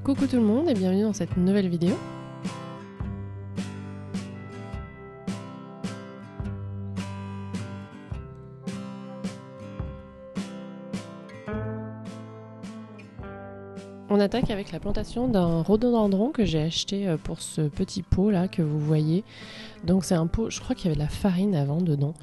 Coucou tout le monde et bienvenue dans cette nouvelle vidéo. On attaque avec la plantation d'un rhododendron que j'ai acheté pour ce petit pot là que vous voyez. Donc c'est un pot, je crois qu'il y avait de la farine avant dedans.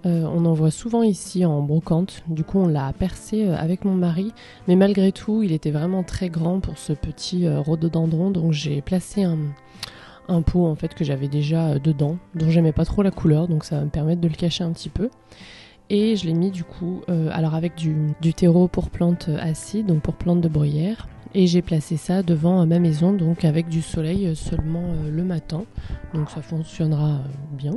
On en voit souvent ici en brocante, du coup on l'a percé avec mon mari, mais malgré tout il était vraiment très grand pour ce petit rhododendron, donc j'ai placé un pot en fait que j'avais déjà dedans, dont j'aimais pas trop la couleur, donc ça va me permettre de le cacher un petit peu. Et je l'ai mis du coup, alors avec du terreau pour plantes acides, donc pour plantes de bruyère. Et j'ai placé ça devant ma maison, donc avec du soleil seulement le matin, donc ça fonctionnera bien.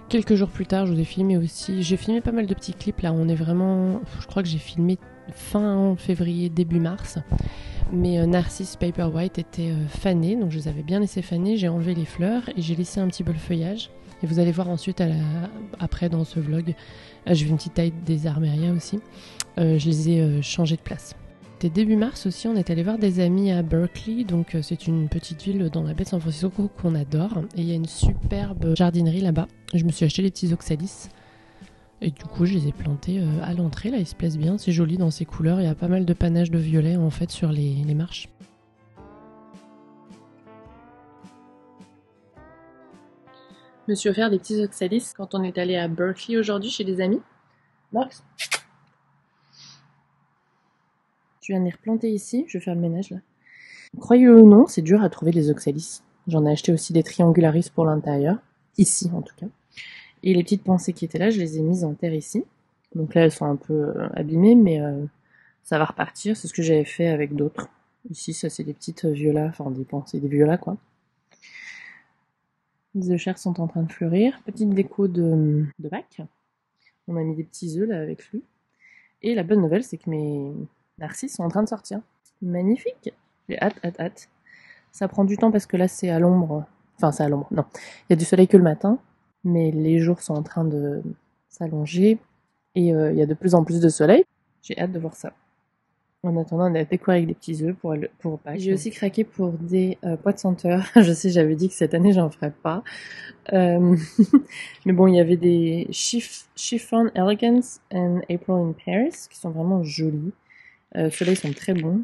Quelques jours plus tard, je vous ai filmé aussi, j'ai filmé pas mal de petits clips là, on est vraiment, je crois que j'ai filmé fin février, début mars. Mes Narcissus Paperwhite étaient fanés, donc je les avais bien laissés faner, j'ai enlevé les fleurs et j'ai laissé un petit peu le feuillage. Et vous allez voir ensuite après dans ce vlog, j'ai vu une petite taille des armérias aussi, je les ai changés de place. C'était début mars aussi, on est allé voir des amis à Berkeley, donc c'est une petite ville dans la baie de San Francisco qu'on adore. Et il y a une superbe jardinerie là-bas. Je me suis acheté les petits oxalis. Et du coup, je les ai plantés à l'entrée, là, ils se plaisent bien, c'est joli dans ces couleurs. Il y a pas mal de panaches de violet en fait sur les marches. Je me suis offert des petits oxalis quand on est allé à Berkeley aujourd'hui chez des amis. Max, tu viens de les replanter ici, je vais faire le ménage là. Croyez-le ou non, c'est dur à trouver des oxalis. J'en ai acheté aussi des triangularis pour l'intérieur, ici en tout cas. Et les petites pensées qui étaient là, je les ai mises en terre ici. Donc là, elles sont un peu abîmées, mais ça va repartir. C'est ce que j'avais fait avec d'autres. Ici, ça c'est des petites violas, enfin des pensées, des violas quoi. Les œufs chers sont en train de fleurir. Petite déco de Pâques. On a mis des petits œufs là avec lui. Et la bonne nouvelle, c'est que mes narcisses sont en train de sortir. Magnifique! J'ai hâte. Ça prend du temps parce que là c'est à l'ombre. Enfin c'est à l'ombre, non. Il y a du soleil que le matin, mais les jours sont en train de s'allonger et il y a de plus en plus de soleil. J'ai hâte de voir ça. En attendant, on a décoré avec des petits œufs pour Pâques. J'ai aussi craqué pour des pois de senteur. Je sais, j'avais dit que cette année j'en ferais pas. Mais bon, il y avait des Chiffon Elegance and April in Paris qui sont vraiment jolis. Ceux-là, ils sont très bons.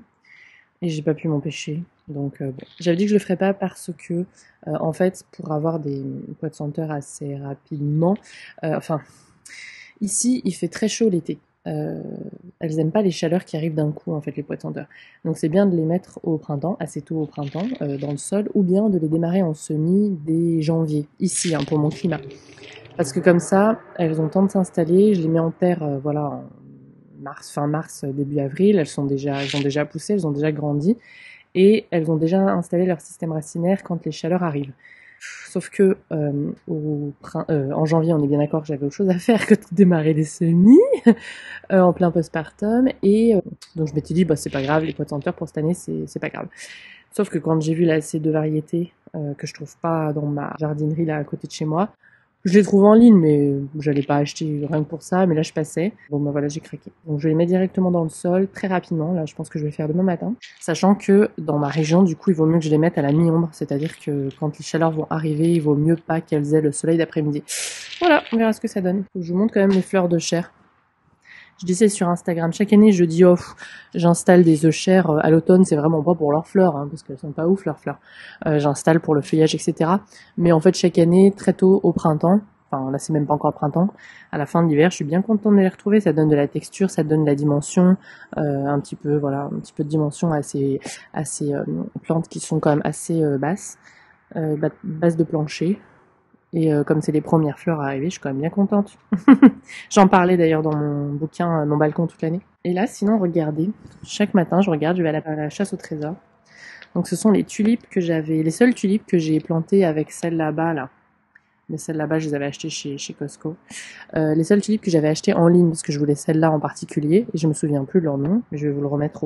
Et j'ai pas pu m'empêcher. Donc bon. J'avais dit que je le ferais pas parce que, en fait, pour avoir des pois de senteur assez rapidement, ici, il fait très chaud l'été. Elles aiment pas les chaleurs qui arrivent d'un coup, en fait, les pois de senteur. Donc c'est bien de les mettre au printemps, assez tôt au printemps, dans le sol, ou bien de les démarrer en semis dès janvier, ici, hein, pour mon climat. Parce que comme ça, elles ont le temps de s'installer, je les mets en terre, voilà, en fin mars, début avril, elles ont déjà poussé, elles ont déjà grandi, et elles ont déjà installé leur système racinaire quand les chaleurs arrivent. Sauf que en janvier, on est bien d'accord que j'avais autre chose à faire que de démarrer les semis en plein postpartum, et donc je m'étais dit, bah c'est pas grave, les pois de senteur pour cette année, c'est pas grave. Sauf que quand j'ai vu là ces deux variétés que je trouve pas dans ma jardinerie là à côté de chez moi, je les trouve en ligne, mais j'allais pas acheter rien que pour ça, mais là je passais. Bon ben voilà, j'ai craqué. Donc je les mets directement dans le sol, très rapidement, là je pense que je vais le faire demain matin. Sachant que dans ma région, du coup, il vaut mieux que je les mette à la mi-ombre, c'est-à-dire que quand les chaleurs vont arriver, il vaut mieux pas qu'elles aient le soleil d'après-midi. Voilà, on verra ce que ça donne. Faut que je vous montre quand même les fleurs de chair. Je disais sur Instagram, chaque année je dis j'installe des œufs chers à l'automne, c'est vraiment pas pour leurs fleurs, hein, parce qu'elles sont pas ouf leurs fleurs. J'installe pour le feuillage, etc. Mais en fait chaque année, très tôt au printemps, enfin là c'est même pas encore le printemps, à la fin de l'hiver, je suis bien contente de les retrouver, ça donne de la texture, ça donne de la dimension, un petit peu de dimension à ces plantes qui sont quand même assez basses de plancher. Et comme c'est les premières fleurs à arriver, je suis quand même bien contente. J'en parlais d'ailleurs dans mon bouquin Mon balcon toute l'année. Et là, sinon, regardez, chaque matin, je vais à la chasse au trésor. Donc ce sont les tulipes que j'avais, les seules tulipes que j'ai plantées avec celles là-bas, là. Mais celles là-bas, je les avais achetées chez Costco. Les seules tulipes que j'avais achetées en ligne, parce que je voulais celles-là en particulier, et je me souviens plus de leur nom, mais je vais vous le remettre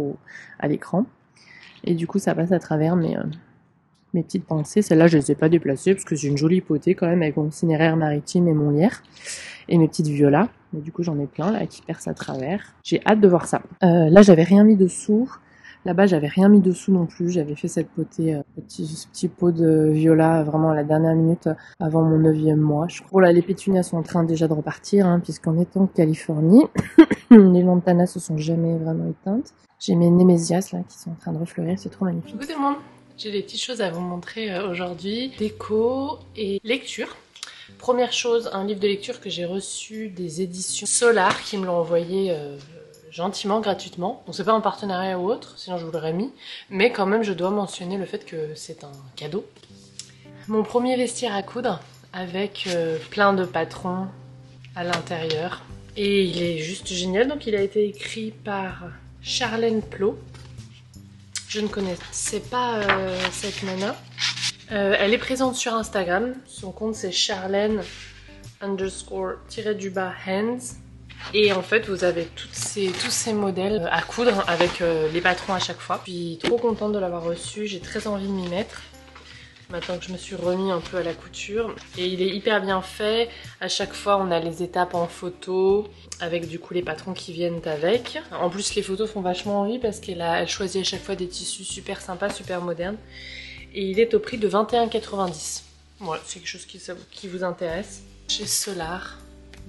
à l'écran. Et du coup, ça passe à travers mes petites pensées. Celles-là, je les ai pas déplacées parce que j'ai une jolie potée quand même avec mon cinéraire maritime et mon lierre et mes petites violas. Mais du coup, j'en ai plein là qui percent à travers. J'ai hâte de voir ça. Là, j'avais rien mis dessous. Là-bas, j'avais rien mis dessous non plus. J'avais fait cette potée, petit pot de viola vraiment à la dernière minute avant mon 9e mois. Je crois là, les pétunias sont en train déjà de repartir, hein, puisqu'en étant en Californie, les lantanas se sont jamais vraiment éteintes. J'ai mes némésias là qui sont en train de refleurir, c'est trop magnifique. Coucou tout le monde, j'ai des petites choses à vous montrer aujourd'hui. Déco et lecture. Première chose, un livre de lecture que j'ai reçu des éditions Solar qui me l'ont envoyé gentiment, gratuitement. Donc c'est pas en partenariat ou autre, sinon je vous l'aurais mis. Mais quand même, je dois mentionner le fait que c'est un cadeau. Mon premier vestiaire à coudre avec plein de patrons à l'intérieur. Et il est juste génial. Donc il a été écrit par Charlène Plot. Je ne connaissais pas cette nana. Elle est présente sur Instagram. Son compte c'est Charlène_hands. Et en fait, vous avez tous ces modèles à coudre avec les patrons à chaque fois. Je suis trop contente de l'avoir reçu, j'ai très envie de m'y mettre. Maintenant que je me suis remis un peu à la couture. Et il est hyper bien fait. À chaque fois, on a les étapes en photo avec du coup les patrons qui viennent avec. En plus, les photos font vachement envie parce qu'elle choisit à chaque fois des tissus super sympas, super modernes. Et il est au prix de 21,90 €. Voilà, c'est quelque chose qui vous intéresse. Chez Solar,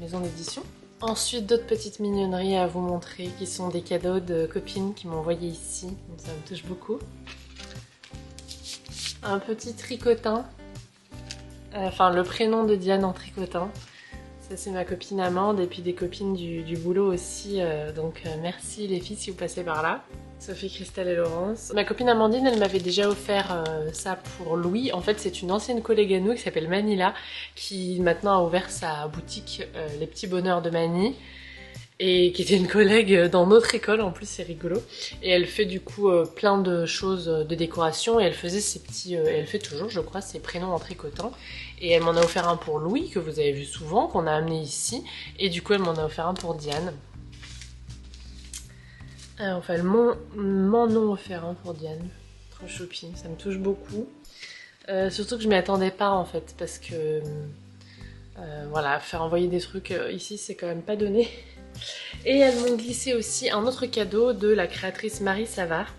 maison d'édition. Ensuite, d'autres petites mignonneries à vous montrer qui sont des cadeaux de copines qui m'ont envoyé ici. Donc ça me touche beaucoup. Un petit tricotin. Enfin, le prénom de Diane en tricotin. Ça, c'est ma copine Amande et puis des copines du boulot aussi. Donc merci les filles si vous passez par là. Sophie, Christelle et Laurence. Ma copine Amandine, elle m'avait déjà offert ça pour Louis. En fait, c'est une ancienne collègue à nous qui s'appelle Manila, qui maintenant a ouvert sa boutique Les Petits Bonheurs de Mani, et qui était une collègue dans notre école, en plus c'est rigolo. Et elle fait du coup plein de choses de décoration, et elle faisait ses petits... elle fait toujours, je crois, ses prénoms en tricotant. Et elle m'en a offert un pour Louis, que vous avez vu souvent, qu'on a amené ici. Et du coup, elle m'en a offert un pour Diane. Enfin, elles m'en ont offert un pour Diane. Trop choupi, ça me touche beaucoup. Surtout que je m'y attendais pas en fait, parce que voilà, faire envoyer des trucs ici, c'est quand même pas donné. Et elles m'ont glissé aussi un autre cadeau de la créatrice Marie Savard.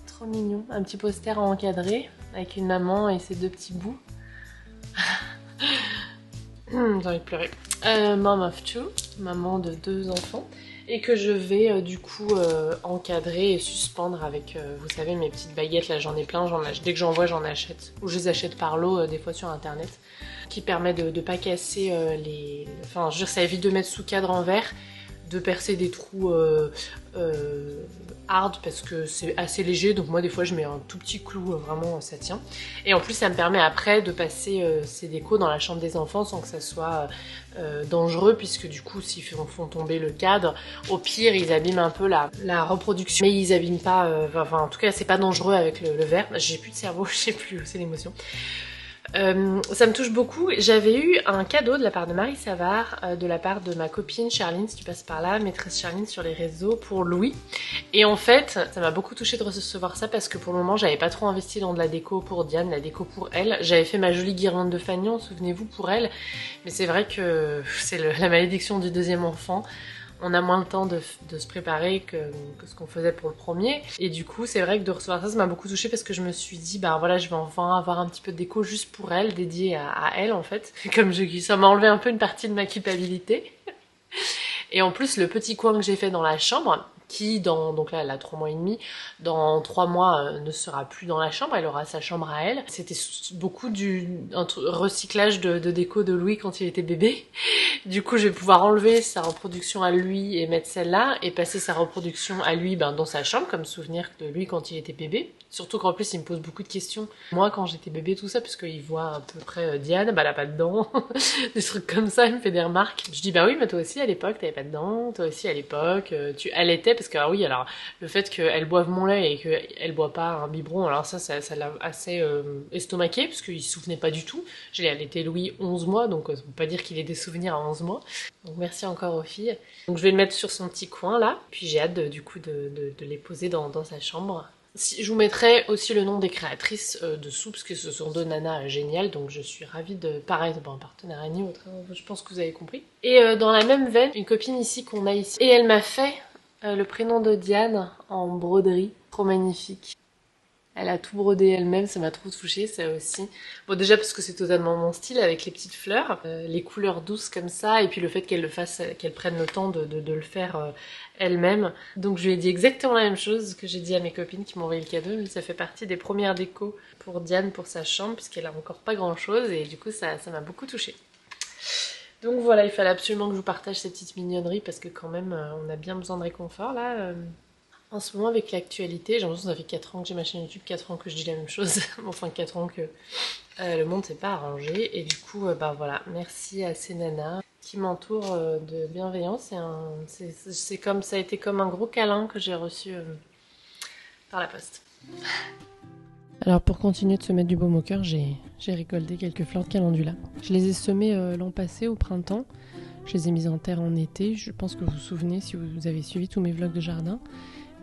Trop mignon, un petit poster à encadrer avec une maman et ses 2 petits bouts. J'ai envie de pleurer. Mom of two, maman de 2 enfants, et que je vais du coup encadrer et suspendre avec, vous savez, mes petites baguettes. Là j'en ai plein, dès que j'en vois j'en achète, ou je les achète par lot des fois sur internet, qui permet de pas casser les... Enfin je veux dire, ça évite de mettre sous cadre en verre, de percer des trous hard parce que c'est assez léger, donc moi des fois je mets un tout petit clou, vraiment ça tient. Et en plus ça me permet après de passer ces décos dans la chambre des enfants sans que ça soit dangereux, puisque du coup s'ils font tomber le cadre, au pire ils abîment un peu la reproduction, mais ils abîment pas, enfin en tout cas c'est pas dangereux avec le verre. J'ai plus de cerveau, je sais plus, c'est l'émotion. Ça me touche beaucoup. J'avais eu un cadeau de la part de Marie Savard, de la part de ma copine Charline, si tu passes par là, maîtresse Charline sur les réseaux, pour Louis. Et en fait, ça m'a beaucoup touchée de recevoir ça parce que pour le moment, j'avais pas trop investi dans de la déco pour Diane, la déco pour elle. J'avais fait ma jolie guirlande de fanion, souvenez-vous, pour elle. Mais c'est vrai que c'est la malédiction du 2e enfant. On a moins le temps de se préparer que ce qu'on faisait pour le premier. Et du coup, c'est vrai que de recevoir ça, ça m'a beaucoup touchée parce que je me suis dit, bah voilà, je vais enfin avoir un petit peu de déco juste pour elle, dédiée à elle en fait. Comme ça m'a enlevé un peu une partie de ma culpabilité. Et en plus, le petit coin que j'ai fait dans la chambre, qui donc là elle a 3 mois et demi, dans 3 mois ne sera plus dans la chambre, elle aura sa chambre à elle. C'était beaucoup un recyclage de déco de Louis quand il était bébé. Du coup je vais pouvoir enlever sa reproduction à lui et mettre celle-là, et passer sa reproduction à lui dans sa chambre comme souvenir de lui quand il était bébé. Surtout qu'en plus il me pose beaucoup de questions, moi quand j'étais bébé, tout ça, puisqu'il voit à peu près Diane, bah elle a pas de dents, des trucs comme ça, il me fait des remarques. Je dis bah oui, mais toi aussi à l'époque t'avais pas de dents, toi aussi à l'époque tu allaitais, parce que alors oui, alors le fait qu'elle boive mon lait et qu'elle boit pas un biberon, alors ça l'a assez estomaqué, parce qu'il se souvenait pas du tout. J'ai allaité Louis 11 mois, donc ça veut pas dire qu'il ait des souvenirs à 11 mois. Donc merci encore aux filles. Donc je vais le mettre sur son petit coin là, puis j'ai hâte du coup de les poser dans sa chambre. Je vous mettrai aussi le nom des créatrices dessous, parce que ce sont deux nanas géniales, donc je suis ravie de... Pareil, un partenariat ni autre, je pense que vous avez compris. Et dans la même veine, une copine ici qu'on a ici, et elle m'a fait le prénom de Diane en broderie, trop magnifique. Elle a tout brodé elle-même, ça m'a trop touchée, ça aussi. Bon, déjà parce que c'est totalement mon style, avec les petites fleurs, les couleurs douces comme ça, et puis le fait qu'elle le fasse, qu'elle prenne le temps de le faire elle-même. Donc je lui ai dit exactement la même chose que j'ai dit à mes copines qui m'ont envoyé le cadeau, mais ça fait partie des premières décos pour Diane, pour sa chambre, puisqu'elle a encore pas grand-chose, et du coup ça m'a beaucoup touchée. Donc voilà, il fallait absolument que je vous partage ces petites mignonneries, parce que quand même, on a bien besoin de réconfort, là. En ce moment, avec l'actualité, j'ai l'impression que ça fait 4 ans que j'ai ma chaîne YouTube, 4 ans que je dis la même chose, enfin 4 ans que le monde s'est pas arrangé, et du coup, bah voilà, merci à ces nanas qui m'entourent de bienveillance, c'est comme, ça a été comme un gros câlin que j'ai reçu par la poste. Alors pour continuer de se mettre du baume au cœur, j'ai récolté quelques fleurs de calendula. Je les ai semées l'an passé au printemps, je les ai mises en terre en été, je pense que vous vous souvenez si vous avez suivi tous mes vlogs de jardin.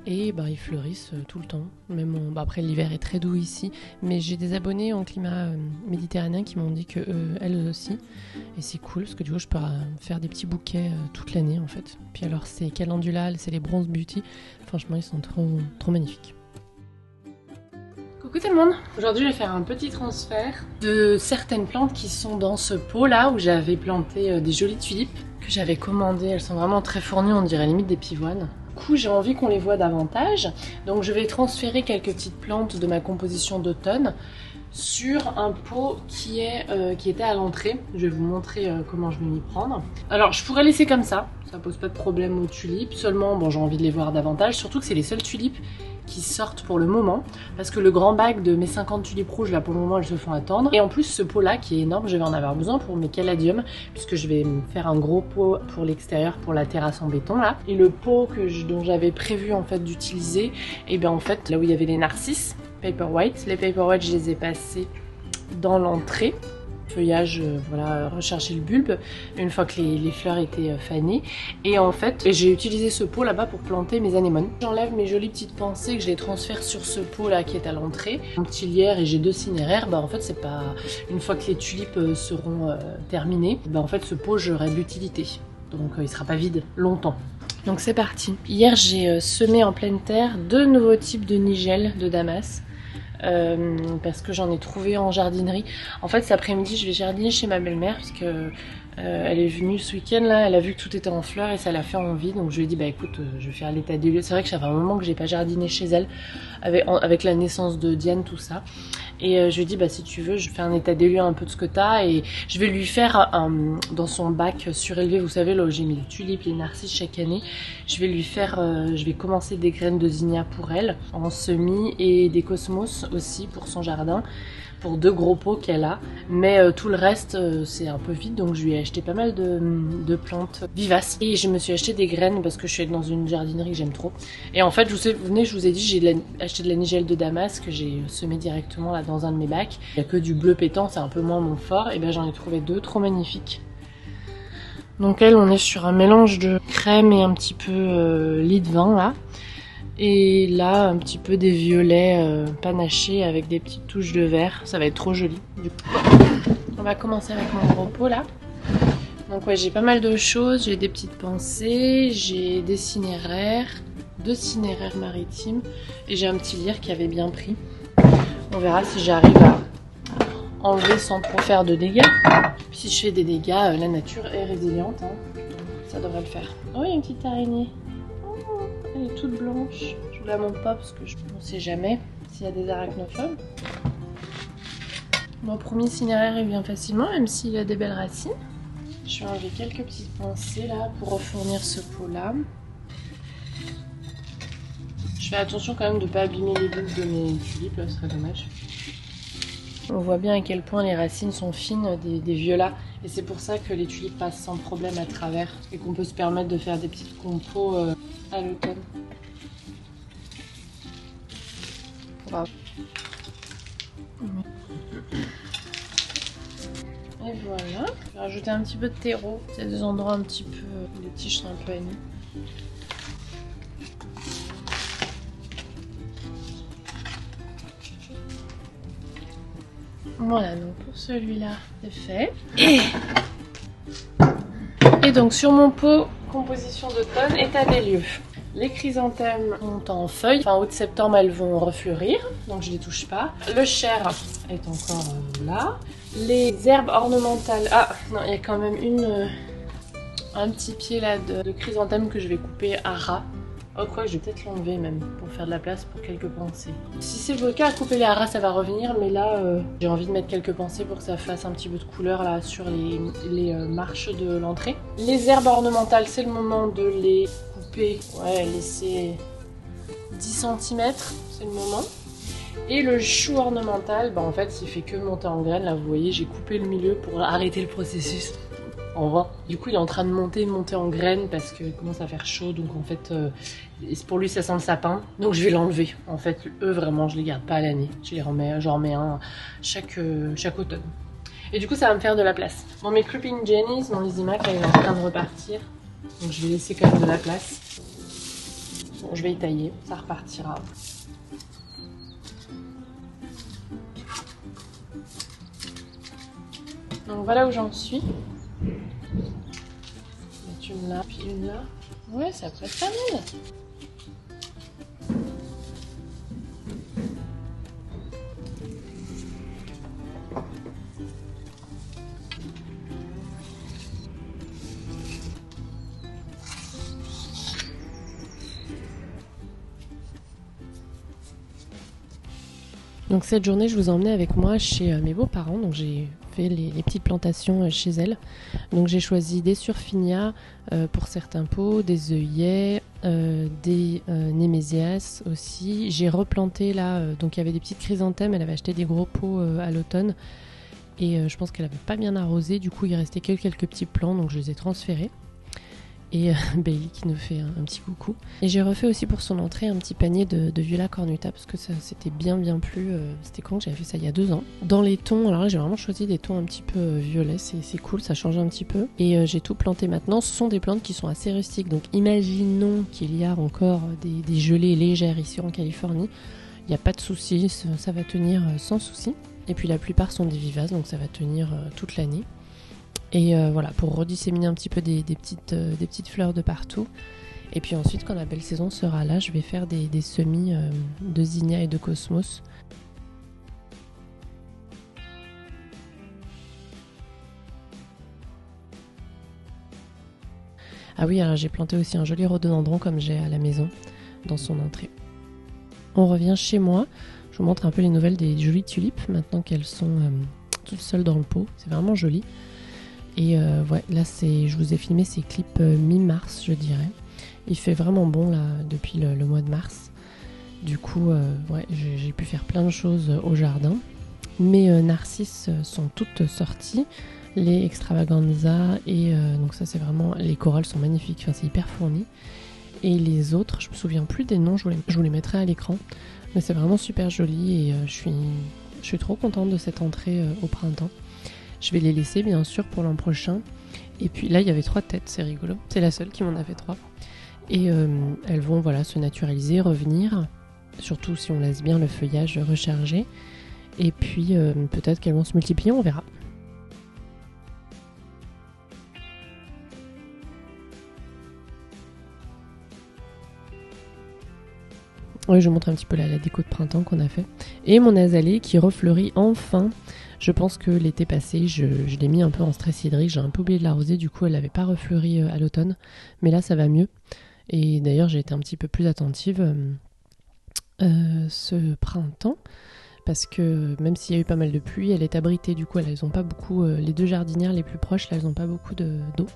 Et bah, ils fleurissent tout le temps, même après l'hiver est très doux ici, mais j'ai des abonnés en climat méditerranéen qui m'ont dit que elles aussi, et c'est cool parce que du coup je peux faire des petits bouquets toute l'année en fait. Puis alors ces calendula, c'est les Bronze Beauty, franchement ils sont trop magnifiques. Coucou tout le monde! Aujourd'hui je vais faire un petit transfert de certaines plantes qui sont dans ce pot là où j'avais planté des jolies tulipes que j'avais commandées, elles sont vraiment très fournies, on dirait limite des pivoines. Du coup j'ai envie qu'on les voit davantage, donc je vais transférer quelques petites plantes de ma composition d'automne sur un pot qui était à l'entrée. Je vais vous montrer comment je vais m'y prendre. Alors je pourrais laisser comme ça pose pas de problème aux tulipes, seulement bon, j'ai envie de les voir davantage, surtout que c'est les seules tulipes qui sortent pour le moment, parce que le grand bac de mes 50 tulipes rouges là pour le moment elles se font attendre, et en plus ce pot là qui est énorme, je vais en avoir besoin pour mes caladiums, puisque je vais me faire un gros pot pour l'extérieur, pour la terrasse en béton là, et le pot dont j'avais prévu en fait d'utiliser, et bien en fait là où il y avait les narcisses Paperwhite, les Paperwhite je les ai passés dans l'entrée, feuillage, voilà, rechercher le bulbe une fois que les fleurs étaient fanées, et en fait j'ai utilisé ce pot là-bas pour planter mes anémones. J'enlève mes jolies petites pensées que je les transfère sur ce pot là qui est à l'entrée, un petit lierre, et j'ai 2 cinéraires. Bah en fait c'est pas, une fois que les tulipes seront terminées, bah en fait ce pot j'aurai de l'utilité, donc il sera pas vide longtemps. Donc c'est parti. Hier j'ai semé en pleine terre 2 nouveaux types de nigelles de Damas. Parce que j'en ai trouvé en jardinerie. En fait cet après-midi je vais jardiner chez ma belle-mère parce que elle est venue ce week-end là, elle a vu que tout était en fleurs et ça l'a fait envie, donc je lui ai dit bah écoute je vais faire l'état des lieux. C'est vrai que ça fait un moment que j'ai pas jardiné chez elle avec la naissance de Diane, tout ça, et je lui ai dit bah si tu veux je fais un état des lieux un peu de ce que t'as, et je vais lui faire dans son bac surélevé, vous savez là où j'ai mis les tulipes, les narcisses chaque année, je vais lui faire, je vais commencer des graines de zinnia pour elle en semis, et des cosmos aussi pour son jardin, pour 2 gros pots qu'elle a, mais tout le reste c'est un peu vide, donc je lui ai acheté pas mal de plantes vivaces, et je me suis acheté des graines parce que je suis dans une jardinerie que j'aime trop. Et en fait je vous ai dit j'ai acheté de la nigelle de Damas que j'ai semé directement là dans un de mes bacs. Il n'y a que du bleu pétant, c'est un peu moins mon fort, et ben j'en ai trouvé 2 trop magnifiques. Donc elle, on est sur un mélange de crème et un petit peu lit de vin là. Et là, un petit peu des violets panachés avec des petites touches de vert. Ça va être trop joli. Du coup, on va commencer avec mon gros pot là. Donc ouais, j'ai pas mal de choses. J'ai des petites pensées, j'ai des cinéraires, 2 cinéraires maritimes, et j'ai un petit lierre qui avait bien pris. On verra si j'arrive à enlever sans trop faire de dégâts. Puis si je fais des dégâts, la nature est résiliente, hein. Ça devrait le faire. Oh, il y a une petite araignée. Elle est toute blanche. Je vous la montre pas parce que on sait jamais s'il y a des arachnophobes. Mon premier cinéraire il vient facilement, même s'il a des belles racines. Je vais enlever quelques petites pincées là pour refournir ce pot là. Je fais attention quand même de ne pas abîmer les bulbes de mes tulipes, là ce serait dommage. On voit bien à quel point les racines sont fines des violats, et c'est pour ça que les tulipes passent sans problème à travers et qu'on peut se permettre de faire des petites compos à l'automne. Bravo. Et voilà, je vais rajouter un petit peu de terreau. Il y a des endroits un petit peu, les tiges sont un peu amies. Voilà, donc pour celui-là, c'est fait. Et donc sur mon pot composition d'automne, état des lieux. Les chrysanthèmes sont en feuilles. Enfin, août septembre, elles vont refleurir, donc je les touche pas. Le cher est encore là. Les herbes ornementales. Ah non, il y a quand même un petit pied là de chrysanthème que je vais couper à ras. Oh quoi, je vais peut-être l'enlever même pour faire de la place pour quelques pensées. Si c'est le cas, à couper les haras ça va revenir, mais là j'ai envie de mettre quelques pensées pour que ça fasse un petit peu de couleur là sur les marches de l'entrée. Les herbes ornementales, c'est le moment de les couper, ouais, laisser 10 cm, c'est le moment. Et le chou ornemental, bah en fait il fait que monter en graines, là vous voyez j'ai coupé le milieu pour arrêter le processus. On voit. Du coup, il est en train de monter en graines parce qu'il commence à faire chaud. Donc, en fait, pour lui, ça sent le sapin. Donc, je vais l'enlever. En fait, eux, vraiment, je les garde pas à l'année. J'en remets un chaque automne. Et du coup, ça va me faire de la place. Bon, mes Creeping Jennies, mon Lysimac, là, il est en train de repartir. Donc, je vais laisser quand même de la place. Bon, je vais y tailler. Ça repartira. Donc, voilà où j'en suis. Une là, puis une là. Ouais, ça peut être pas mal. Donc cette journée, je vous ai emmené avec moi chez mes beaux-parents. Donc j'ai fait les petites plantations chez elles. Donc j'ai choisi des surfinias pour certains pots, des œillets, des némésias aussi. J'ai replanté là, donc il y avait des petites chrysanthèmes. Elle avait acheté des gros pots à l'automne. Et je pense qu'elle n'avait pas bien arrosé. Du coup, il restait que quelques petits plants, donc je les ai transférés. Et Bailey qui nous fait un petit coucou. Et j'ai refait aussi pour son entrée un petit panier de Viola cornuta parce que ça c'était bien plu. C'était quand que j'avais fait ça il y a 2 ans. Dans les tons, alors là j'ai vraiment choisi des tons un petit peu violets, c'est cool, ça change un petit peu. Et j'ai tout planté maintenant. Ce sont des plantes qui sont assez rustiques. Donc imaginons qu'il y a encore des gelées légères ici en Californie. Il n'y a pas de souci, ça va tenir sans souci. Et puis la plupart sont des vivaces, donc ça va tenir toute l'année. Et voilà, pour redisséminer un petit peu des petites fleurs de partout. Et puis ensuite, quand la belle saison sera là, je vais faire des semis de zinnia et de cosmos. Ah oui, alors j'ai planté aussi un joli rhododendron comme j'ai à la maison, dans son entrée. On revient chez moi. Je vous montre un peu les nouvelles des jolies tulipes, maintenant qu'elles sont toutes seules dans le pot. C'est vraiment joli. Et ouais, là je vous ai filmé ces clips mi-mars, je dirais. Il fait vraiment bon là depuis le mois de mars. Du coup, ouais, j'ai pu faire plein de choses au jardin. Mes narcisses sont toutes sorties, les extravaganza et donc ça c'est vraiment, les corolles sont magnifiques, enfin, c'est hyper fourni. Et les autres, je me souviens plus des noms, je vous les mettrai à l'écran. Mais c'est vraiment super joli et je suis trop contente de cette entrée au printemps. Je vais les laisser bien sûr pour l'an prochain. Et puis là il y avait 3 têtes, c'est rigolo. C'est la seule qui m'en a fait 3. Et elles vont voilà, se naturaliser, revenir. Surtout si on laisse bien le feuillage recharger. Et puis peut-être qu'elles vont se multiplier, on verra. Oui, je vous montre un petit peu la déco de printemps qu'on a fait. Et mon azalée qui refleurit enfin. Je pense que l'été passé, je l'ai mis un peu en stress hydrique. J'ai un peu oublié de l'arroser, du coup elle n'avait pas refleuri à l'automne. Mais là ça va mieux. Et d'ailleurs j'ai été un petit peu plus attentive ce printemps. Parce que même s'il y a eu pas mal de pluie, elle est abritée. Du coup elles ont pas beaucoup, les 2 jardinières les plus proches, là, elles n'ont pas beaucoup d'eau.